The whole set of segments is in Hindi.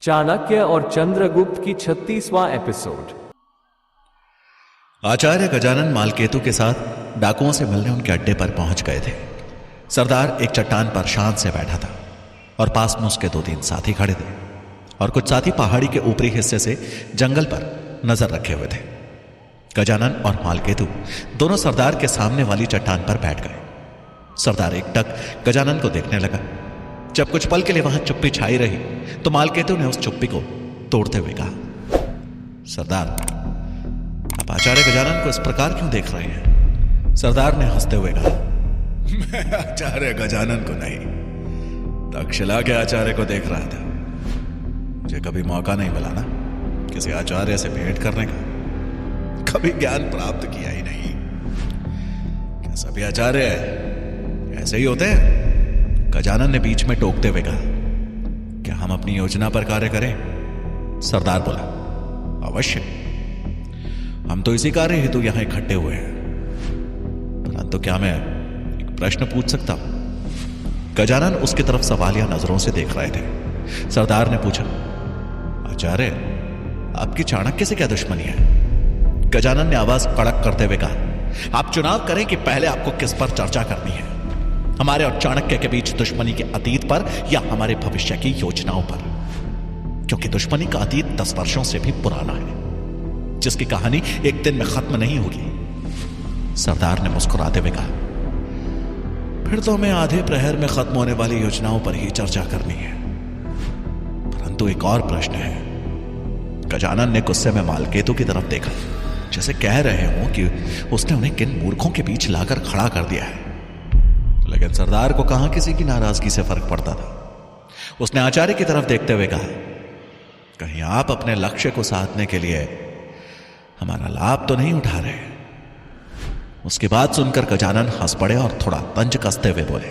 चाणक्य और चंद्रगुप्त की 36वां एपिसोड। आचार्य गजानन मालकेतु के साथ डाकुओं से मिलने उनके अड्डे पर पहुंच गए थे। सरदार एक चट्टान पर शांत से बैठा था और पास में उसके 2-3 साथी खड़े थे और कुछ साथी पहाड़ी के ऊपरी हिस्से से जंगल पर नजर रखे हुए थे। गजानन और मालकेतु दोनों सरदार के सामने वाली चट्टान पर बैठ गए। सरदार एकटक गजानन को देखने लगा। जब कुछ पल के लिए वहां चुप्पी छाई रही तो मालकेतु ने उस चुप्पी को तोड़ते हुए कहा, सरदार, आप आचार्य गजानन को इस प्रकार क्यों देख रहे हैं? सरदार ने हंसते हुए कहा, मैं आचार्य गजानन को नहीं, तक्षशिला के आचार्य को देख रहा था। मुझे कभी मौका नहीं मिला ना किसी आचार्य से भेंट करने का, कभी ज्ञान प्राप्त किया ही नहीं। क्या सभी आचार्य ऐसे ही होते हैं? गजानन ने बीच में टोकते हुए कहा, क्या हम अपनी योजना पर कार्य करें? सरदार बोला, अवश्य, हम तो इसी कार्य हेतु यहां इकट्ठे हुए हैं। परंतु क्या मैं एक प्रश्न पूछ सकता हूं? गजानन उसकी तरफ सवालिया नजरों से देख रहे थे। सरदार ने पूछा, आचार्य, आपकी चाणक्य से क्या दुश्मनी है? गजानन ने आवाज कड़क करते हुए कहा, आप चुनाव करें कि पहले आपको किस पर चर्चा करनी है, हमारे और चाणक्य के बीच दुश्मनी के अतीत पर या हमारे भविष्य की योजनाओं पर? क्योंकि दुश्मनी का अतीत 10 वर्षों से भी पुराना है, जिसकी कहानी एक दिन में खत्म नहीं होगी। सरदार ने मुस्कुराते हुए कहा, फिर तो हमें आधे प्रहर में खत्म होने वाली योजनाओं पर ही चर्चा करनी है। परंतु एक और प्रश्न है। गजानन ने गुस्से में मालकेतु की तरफ देखा, जैसे कह रहे हो कि उसने उन्हें किन मूर्खों के बीच लाकर खड़ा कर दिया है। लेकिन सरदार को कहां किसी की नाराजगी से फर्क पड़ता था। उसने आचार्य की तरफ देखते हुए कहा, कहीं आप अपने लक्ष्य को साधने के लिए हमारा लाभ तो नहीं उठा रहे? उसकी बात सुनकर गजानन हंस पड़े और थोड़ा तंज कसते हुए बोले,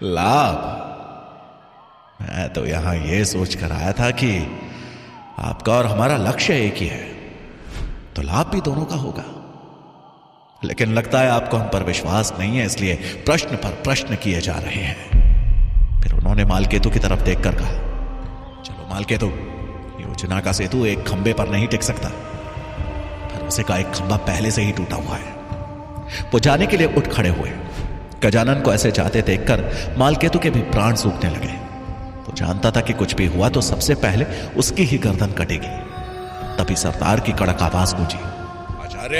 लाभ? मैं तो यहां यह सोचकर आया था कि आपका और हमारा लक्ष्य एक ही है, तो लाभ भी दोनों का होगा। लेकिन लगता है आपको हम पर विश्वास नहीं है, इसलिए प्रश्न पर प्रश्न किए जा रहे हैं। फिर उन्होंने मालकेतु की तरफ देखकर कहा, चलो मालकेतु, योजना का सेतु एक खंबे पर नहीं टिक सकता। भरोसे का एक खंबा पहले से ही टूटा हुआ है। वो जाने के लिए उठ खड़े हुए। गजानन को ऐसे जाते देखकर मालकेतु के भी प्राण सूखने लगे। वो जानता था कि कुछ भी हुआ तो सबसे पहले उसकी ही गर्दन कटेगी। तभी सरदार की कड़क आवाज गूंजी, आचार्य,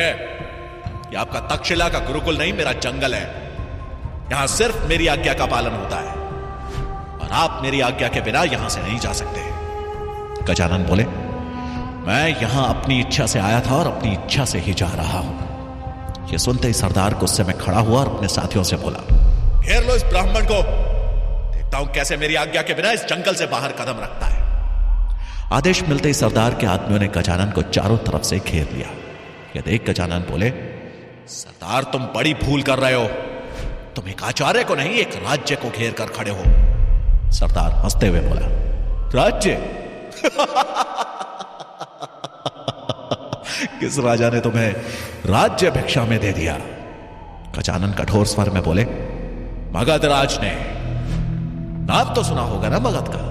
ये आपका तक्षशिला का गुरुकुल नहीं, मेरा जंगल है। यहां सिर्फ मेरी आज्ञा का पालन होता है और आप मेरी आज्ञा के बिना यहां से नहीं जा सकते। गजानन बोले, मैं यहां अपनी इच्छा से आया था और अपनी इच्छा से ही जा रहा हूं। यह सुनते ही सरदार गुस्से में खड़ा हुआ और अपने साथियों से बोला, घेर लो इस ब्राह्मण को, देखता हूं कैसे मेरी आज्ञा के बिना इस जंगल से बाहर कदम रखता है। आदेश मिलते ही सरदार के आदमियों ने गजानन को चारों तरफ से घेर लिया। यह देख गजानन बोले, सरदार, तुम बड़ी भूल कर रहे हो। तुम एक आचार्य को नहीं, एक राज्य को घेर कर खड़े हो। सरदार हंसते हुए बोला, राज्य? किस राजा ने तुम्हें राज्य भिक्षा में दे दिया? गजानन कठोर स्वर में बोले, मगध राज ने। नाम तो सुना होगा ना मगध का?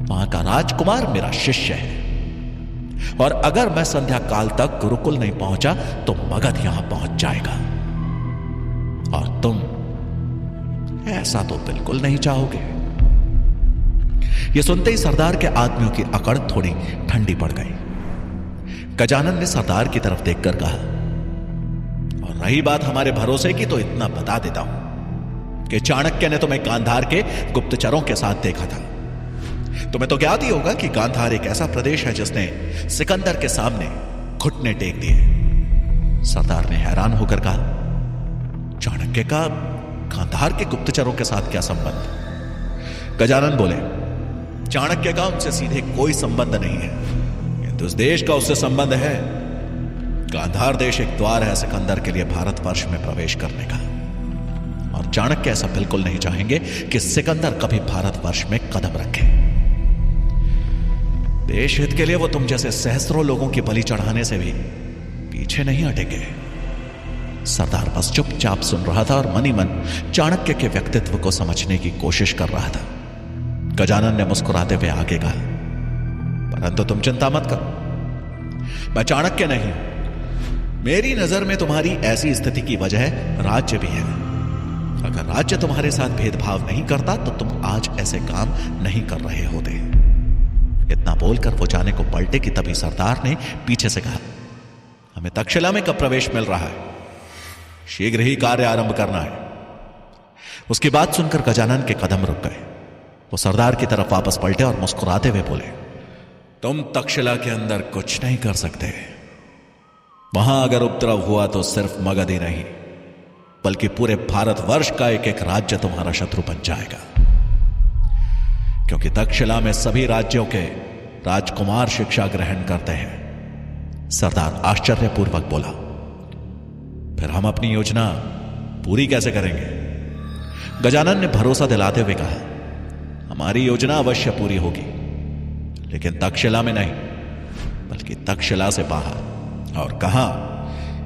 वहां का राजकुमार मेरा शिष्य है और अगर मैं संध्या काल तक गुरुकुल नहीं पहुंचा तो मगध यहां पहुंच जाएगा। और तुम ऐसा तो बिल्कुल नहीं चाहोगे। यह सुनते ही सरदार के आदमियों की अकड़ थोड़ी ठंडी पड़ गई। गजानन ने सरदार की तरफ देखकर कहा, और रही बात हमारे भरोसे की तो इतना बता देता हूं कि चाणक्य ने तुम्हें गांधार के गुप्तचरों के साथ देखा था। तुम्हें तो ज्ञात ही होगा कि गांधार एक ऐसा प्रदेश है जिसने सिकंदर के सामने घुटने टेक दिए। सरदार ने हैरान होकर कहा, चाणक्य का गांधार के गुप्तचरों के साथ क्या संबंध? गजानन बोले, चाणक्य का उनसे सीधे कोई संबंध नहीं है, किंतु उस देश का उससे संबंध है। गांधार देश एक द्वार है सिकंदर के लिए भारतवर्ष में प्रवेश करने का, और चाणक्य ऐसा बिल्कुल नहीं चाहेंगे कि सिकंदर कभी भारतवर्ष में कदम रखे। देश हित के लिए वो तुम जैसे सहस्त्रों लोगों की बलि चढ़ाने से भी पीछे नहीं हटेंगे। सरदार बस चुपचाप सुन रहा था और मन ही मन चाणक्य के व्यक्तित्व को समझने की कोशिश कर रहा था। गजानन ने मुस्कुराते हुए आगे कहा, परंतु तुम चिंता मत करो, मैं चाणक्य नहीं हूं। मेरी नजर में तुम्हारी ऐसी स्थिति की वजह राज्य भी है। अगर राज्य तुम्हारे साथ भेदभाव नहीं करता तो तुम आज ऐसे काम नहीं कर रहे होते। इतना बोलकर वो जाने को पलटे कि तभी सरदार ने पीछे से कहा, हमें तक्षशिला में कब प्रवेश मिल रहा है? शीघ्र ही कार्य आरंभ करना है। उसकी बात सुनकर गजानन के कदम रुक गए। वो सरदार की तरफ वापस पलटे और मुस्कुराते हुए बोले, तुम तक्षशिला के अंदर कुछ नहीं कर सकते। वहां अगर उपद्रव हुआ तो सिर्फ मगध ही नहीं बल्कि पूरे भारतवर्ष का एक एक राज्य तुम्हारा शत्रु बन जाएगा, क्योंकि तक्षशिला में सभी राज्यों के राजकुमार शिक्षा ग्रहण करते हैं। सरदार आश्चर्यपूर्वक बोला, फिर हम अपनी योजना पूरी कैसे करेंगे? गजानन ने भरोसा दिलाते हुए कहा, हमारी योजना अवश्य पूरी होगी, लेकिन तक्षशिला में नहीं बल्कि तक्षशिला से बाहर। और कहां,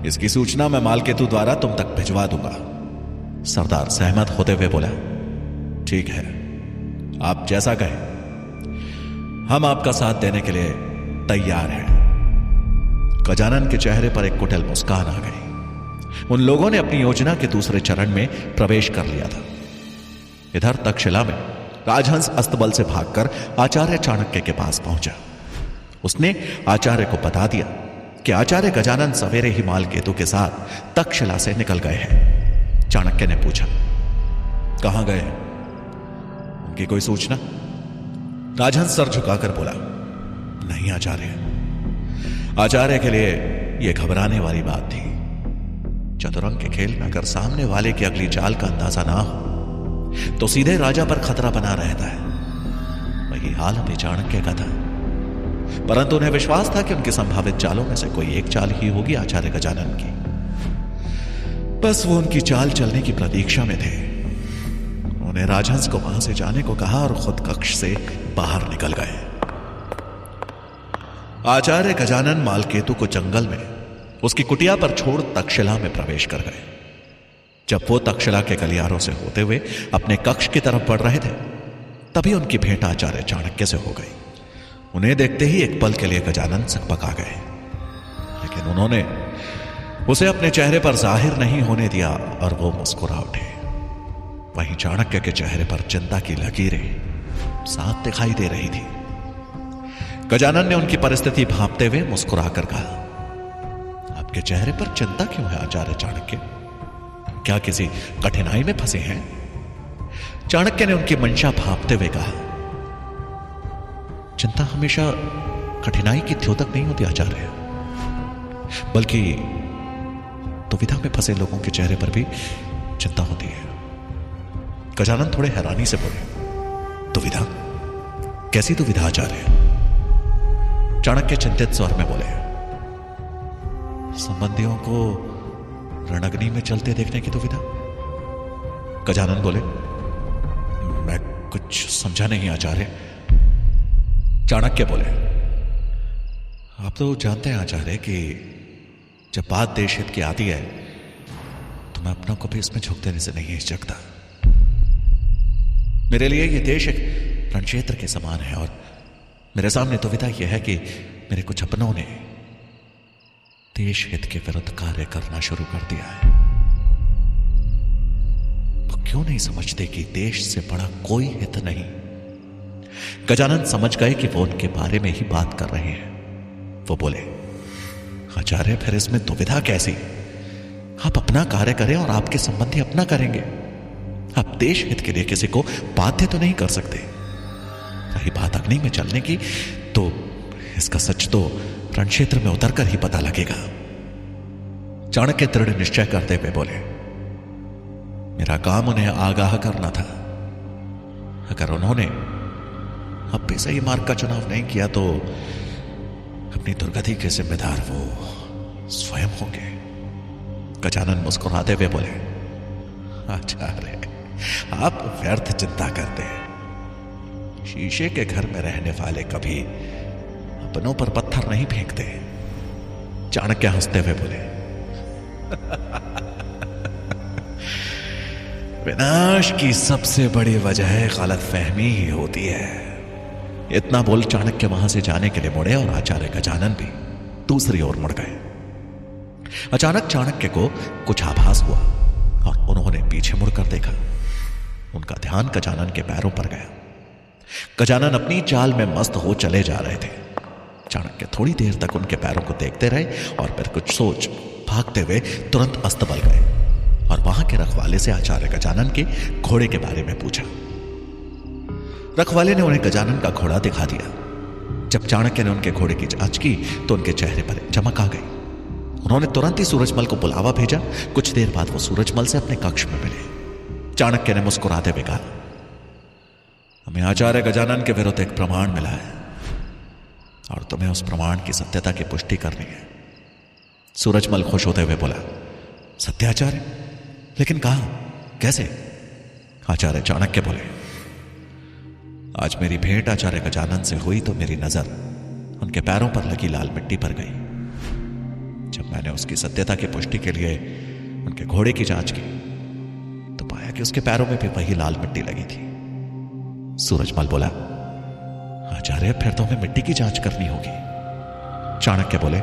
इसकी सूचना मैं मालकेतु द्वारा तुम तक भिजवा दूंगा। सरदार सहमत होते हुए बोला, ठीक है, आप जैसा कहें, हम आपका साथ देने के लिए तैयार हैं। गजानन के चेहरे पर एक कुटिल मुस्कान आ गई। उन लोगों ने अपनी योजना के दूसरे चरण में प्रवेश कर लिया था। इधर तक्षशिला में राजहंस अस्तबल से भागकर आचार्य चाणक्य के पास पहुंचा। उसने आचार्य को बता दिया कि आचार्य गजानन सवेरे ही मालकेतु के साथ तक्षशिला से निकल गए हैं। चाणक्य ने पूछा, कहां गए हैं? उनकी कोई सूचना? राजहंस सर झुकाकर बोला, नहीं आचार्य। आचार्य के लिए यह घबराने वाली बात थी। चतुरंग के खेल में अगर सामने वाले की अगली चाल का अंदाजा ना हो तो सीधे राजा पर खतरा बना रहता है। वही हाल अभी चाणक्य का था, परंतु उन्हें विश्वास था कि उनकी संभावित चालों में से कोई एक चाल ही होगी आचार्य गजानन की। बस वो उनकी चाल चलने की प्रतीक्षा में थे। उन्हें राजहंस को वहां से जाने को कहा और खुद कक्ष से बाहर निकल गए। आचार्य गजानन मालकेतु को जंगल में उसकी कुटिया पर छोड़ तक्षशिला में प्रवेश कर गए। जब वो तक्षशिला के गलियारों से होते हुए अपने कक्ष की तरफ बढ़ रहे थे, तभी उनकी भेंट आचार्य चाणक्य से हो गई। उन्हें देखते ही एक पल के लिए गजानन सकपका गए, लेकिन उन्होंने उसे अपने चेहरे पर जाहिर नहीं होने दिया और वो मुस्कुरा उठे। वहीं चाणक्य के चेहरे पर चिंता की लकीरें साफ दिखाई दे रही थी। गजानन ने उनकी परिस्थिति भांपते हुए मुस्कुराकर कहा, आपके चेहरे पर चिंता क्यों है आचार्य चाणक्य? क्या किसी कठिनाई में फंसे हैं? चाणक्य ने उनकी मंशा भांपते हुए कहा, चिंता हमेशा कठिनाई की द्योतक नहीं होती आचार्य, बल्कि दुविधा में फंसे लोगों के चेहरे पर भी चिंता होती है। गजानन थोड़े हैरानी से बोले, दुविधा? कैसी दुविधा आचार्य? चाणक्य चिंतित स्वर में बोले, संबंधियों को रणअग्नि में चलते देखने की दुविधा। गजानन बोले, मैं कुछ समझा नहीं आचार्य। चाणक्य बोले, आप तो जानते हैं आचार्य कि जब बात देश हित की आती है तो मैं अपनों को भी इसमें झोंक देने से नहीं हिचकता। मेरे लिए यह देश एक रणक्षेत्र के समान है और मेरे सामने दुविधा यह है कि मेरे कुछ अपनों ने देश हित के विरुद्ध कार्य करना शुरू कर दिया है। वो क्यों नहीं समझते कि देश से बड़ा कोई हित नहीं? गजानन समझ गए कि वो उनके बारे में ही बात कर रहे हैं। वो बोले, आचार्य फिर इसमें दुविधा कैसी? आप अपना कार्य करें और आपके संबंधी अपना करेंगे। आप देश हित के लिए किसी को बाध्य तो नहीं कर सकते। रही बात अग्नि में चलने की, तो इसका सच तो रणक्षेत्र में उतरकर ही पता लगेगा। चाणक्य दृढ़ निश्चय करते हुए बोले, मेरा काम उन्हें आगाह करना था। अगर उन्होंने अब भी सही मार्ग का चुनाव नहीं किया तो अपनी दुर्गति के जिम्मेदार वो स्वयं होंगे। गजानन मुस्कुराते हुए बोले, आचार्य आप व्यर्थ चिंता करते हैं। शीशे के घर में रहने वाले कभी अपनों पर पत्थर नहीं फेंकते। चाणक्य हंसते हुए बोले, विनाश की सबसे बड़ी वजह गलत फहमी ही होती है। इतना बोल चाणक्य वहां से जाने के लिए मुड़े और आचार्य गजानन भी दूसरी ओर मुड़ गए। अचानक चाणक्य को कुछ आभास हुआ और उन्होंने पीछे मुड़कर देखा। उनका ध्यान गजानन के पैरों पर गया। गजानन अपनी चाल में मस्त हो चले जा रहे थे। चाणक्य थोड़ी देर तक उनके पैरों को देखते रहे और फिर कुछ सोच भागते हुए तुरंत अस्तबल गए और वहां के रखवाले से आचार्य गजानन के घोड़े के बारे में पूछा। रखवाले ने उन्हें गजानन का घोड़ा दिखा दिया। जब चाणक्य ने उनके घोड़े की जांच की तो उनके चेहरे पर चमक आ गई। उन्होंने तुरंत ही सूरजमल को बुलावा भेजा। कुछ देर बाद वो सूरजमल से अपने कक्ष में मिले। चाणक्य ने मुस्कुराते हुए कहा, हमें आचार्य गजानन के विरुद्ध एक प्रमाण मिला है और तुम्हें उस प्रमाण की सत्यता की पुष्टि करनी है। सूरजमल खुश होते हुए बोला, सत्याचार्य? लेकिन कहां, कैसे? आचार्य चाणक्य बोले, आज मेरी भेंट आचार्य गजानन से हुई तो मेरी नजर उनके पैरों पर लगी लाल मिट्टी पर गई। जब मैंने उसकी सत्यता की पुष्टि के लिए उनके घोड़े की जांच की तो पाया कि उसके पैरों में भी वही लाल मिट्टी लगी थी। सूरजमल बोला, आचार्य फिर तो हमें मिट्टी की जांच करनी होगी। चाणक्य बोले,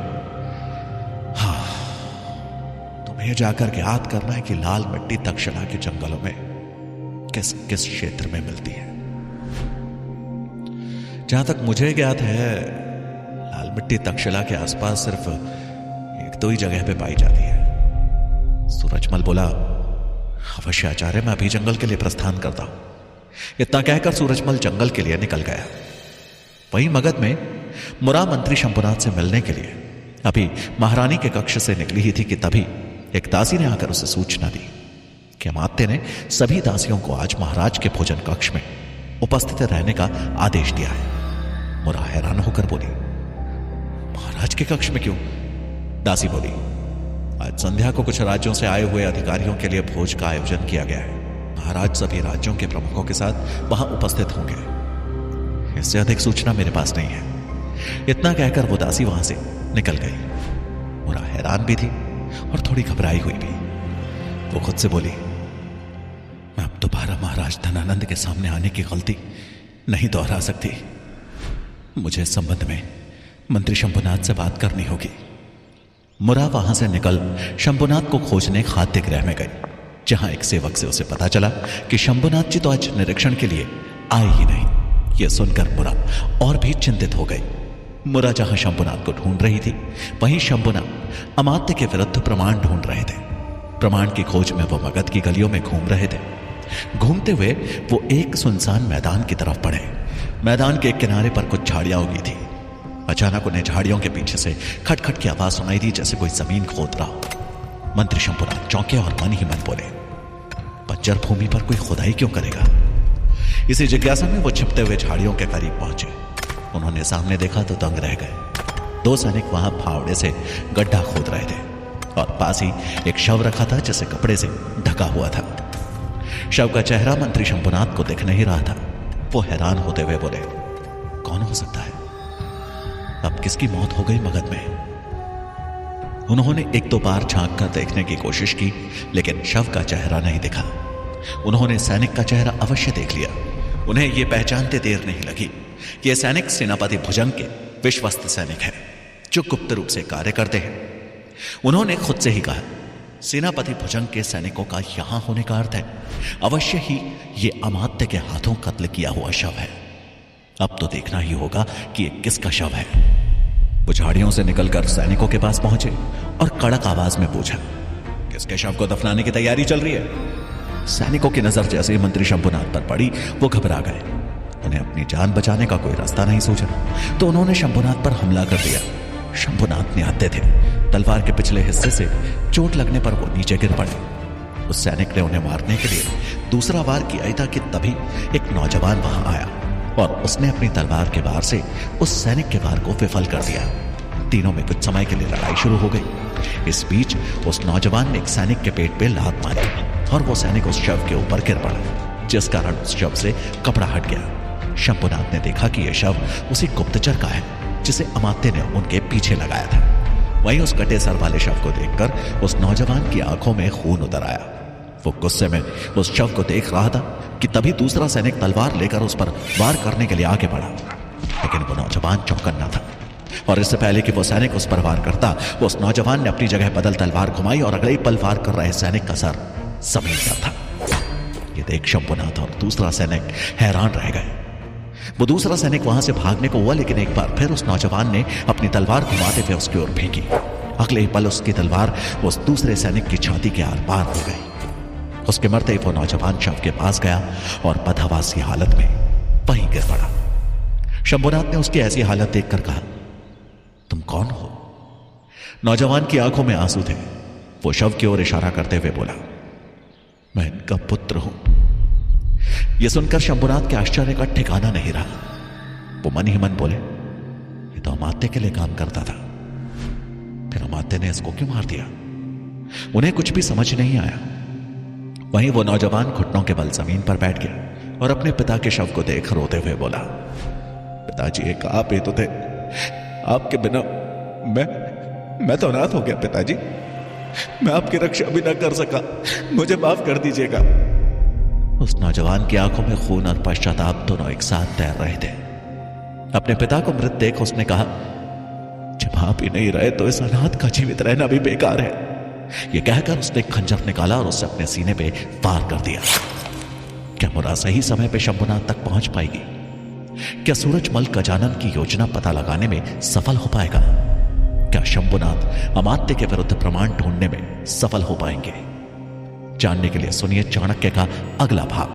हाँ, तुम्हें जाकर के याद करना है कि लाल मिट्टी तक्षशिला के जंगलों में किस किस क्षेत्र में मिलती है। जहां तक मुझे ज्ञात है, लाल मिट्टी तक्षशिला के आसपास सिर्फ एक दो ही जगह पे पाई जाती है। सूरजमल बोला, अवश्य आचार्य, मैं अभी जंगल के लिए प्रस्थान करता हूं। इतना कहकर सूरजमल जंगल के लिए निकल गया। वहीं मगध में मुरा मंत्री शंभुनाथ से मिलने के लिए अभी महारानी के कक्ष से निकली ही थी कि तभी एक दासी ने आकर उसे सूचना दी कि अमात्य ने सभी दासियों को आज महाराज के भोजन कक्ष में उपस्थित रहने का आदेश दिया है। मुरा हैरान होकर बोली, महाराज के कक्ष में क्यों? दासी बोली, आज संध्या को कुछ राज्यों से आए हुए अधिकारियों के लिए भोज का आयोजन किया गया है। महाराज सभी राज्यों के प्रमुखों के साथ वहां उपस्थित होंगे। इससे अधिक सूचना मेरे पास नहीं है। इतना कहकर वो दासी वहां से निकल गई। मुरा हैरान भी थी और थोड़ी घबराई हुई भी। वो खुद से बोली, मैं अब दोबारा महाराज धनानंद के सामने आने की गलती नहीं दोहरा सकती। मुझे इस संबंध में मंत्री शंभुनाथ से बात करनी होगी। मुरा वहां से निकल शंभुनाथ को खोजने खाद्य गृह में गई, जहां एक सेवक से उसे पता चला कि शंभुनाथ जी तो आज निरीक्षण के लिए आए ही नहीं। यह सुनकर मुरा और भी चिंतित हो गई। मुरा जहां शंभुनाथ को ढूंढ रही थी, वहीं शंभुनाथ अमात्य के विरुद्ध प्रमाण ढूंढ रहे थे। प्रमाण की खोज में वो मगध की गलियों में घूम रहे थे। घूमते हुए वो एक सुनसान मैदान की तरफ बढ़े। मैदान के एक किनारे पर कुछ झाड़ियां उगी थी। अचानक उन्हें झाड़ियों के पीछे से खटखट की आवाज सुनाई दी, जैसे कोई जमीन खोद रहा हो। मंत्री शंभुनाथ चौंके और मन ही मन बोले, बंजर भूमि पर कोई खुदाई क्यों करेगा? इसी जिज्ञासा में वो छिपते हुए झाड़ियों के करीब पहुंचे। उन्होंने सामने देखा तो दंग रह गए। दो सैनिक वहां फावड़े से गड्ढा खोद रहे थे और पास ही एक शव रखा था जिसे कपड़े से ढका हुआ था। शव का चेहरा मंत्री शंभुनाथ को दिख नहीं रहा था। वो हैरान होते हुए बोले, कौन हो सकता है? अब किसकी मौत हो गई मगध में? उन्होंने एक दो बार झांक कर देखने की कोशिश की, लेकिन शव का चेहरा नहीं दिखा। उन्होंने सैनिक का चेहरा अवश्य देख लिया। उन्हें यह पहचानते देर नहीं लगी। यह सैनिक सेनापति भुजंग के विश्वस्त सैनिक है, जो गुप्त रूप से कार्य करते हैं। उन्होंने खुद से ही कहा, सेनापति भुजंग के सैनिकों का यहां होने का अर्थ है अवश्य ही यह अमात्य के हाथों कत्ल किया हुआ शव है। अब तो देखना ही होगा कि यह किसका शव है। वो झाड़ियों से निकलकर सैनिकों के पास पहुंचे और कड़क आवाज में पूछा, किसके शव को दफनाने की तैयारी चल रही है? सैनिकों की नजर जैसे ही मंत्री शंभुनाथ पर पड़ी, वो घबरा गए। उन्हें अपनी जान बचाने का कोई रास्ता नहीं सूझा तो उन्होंने शंभुनाथ पर हमला कर दिया। शंभुनाथ निहत्थे थे। तलवार के पिछले हिस्से से चोट लगने पर वो नीचे गिर पड़े। उस सैनिक ने उन्हें मारने के लिए दूसरा वार किया ही था कि तभी एक नौजवान वहां आया और उसने अपनी तलवार के वार से उस सैनिक के वार को विफल कर दिया। तीनों में कुछ समय के लिए लड़ाई शुरू हो गई। इस बीच उस नौजवान ने एक सैनिक के पेट पे लात मारी और वो सैनिक उस शव के ऊपर गिर पड़ा, जिस कारण उस शव से कपड़ा हट गया। शंभुनाथ ने देखा कि यह शव उसी गुप्तचर का है जिसे अमात्य ने उनके पीछे लगाया था। वहीं उस कटे सर वाले शव को देखकर उस नौजवान की आंखों में खून उतर आया। वो गुस्से में उस शव को देख रहा था कि तभी दूसरा सैनिक तलवार लेकर उस पर वार करने के लिए आगे बढ़ा, लेकिन वो नौजवान चौकन्ना था और इससे पहले कि वो सैनिक उस पर वार करता, उस नौजवान ने अपनी जगह बदल तलवार घुमाई और अगले ही पल वार कर रहे सैनिक का सर जमीन पर था। ये देख शंभुनाथ और दूसरा सैनिक हैरान रह गए। वो दूसरा सैनिक वहां से भागने को हुआ, लेकिन एक बार फिर उस नौजवान ने अपनी तलवार घुमाते हुए उसकी ओर फेंकी। अगले ही पल उसकी तलवार उस दूसरे सैनिक की छाती के आर पार हो गई। उसके मरते ही वो नौजवान शव के पास गया और बदहवासी हालत में वहीं गिर पड़ा। शंभुनाथ ने उसकी ऐसी हालत देखकर कहा, तुम कौन हो? नौजवान की आंखों में आंसू थे। वो शव की ओर इशारा करते हुए बोला, मैं इनका पुत्र हूं। यह सुनकर शंभुनाथ के आश्चर्य का ठिकाना नहीं रहा। वो मन ही मन बोले, ये तो अमात्य के लिए काम करता था, फिर अमात्य ने इसको क्यों मार दिया? उन्हें कुछ भी समझ नहीं आया। वहीं वो नौजवान घुटनों के बल जमीन पर बैठ गया और अपने पिता के शव को देख रोते हुए बोला, पिताजी एक आप ही तो थे, आपके बिना मैं तो अनाथ हो गया पिताजी। मैं आपकी रक्षा भी ना कर सका, मुझे माफ कर दीजिएगा। उस नौजवान की आंखों में खून और पश्चाताप दोनों एक साथ तैर रहे थे। अपने पिता को मृत देख उसने कहा, जब आप ही नहीं रहे तो इस अनाथ का जीवित रहना भी बेकार है। यह कहकर उसने खंजर निकाला और उससे अपने सीने पे वार कर दिया। क्या मुरा सही समय पे शंभुनाथ तक पहुंच पाएगी? क्या सूरजमल गजानन की योजना पता लगाने में सफल हो पाएगा? क्या शंभुनाथ अमात्य के विरुद्ध प्रमाण ढूंढने में सफल हो पाएंगे? जानने के लिए सुनिए चाणक्य का अगला भाग।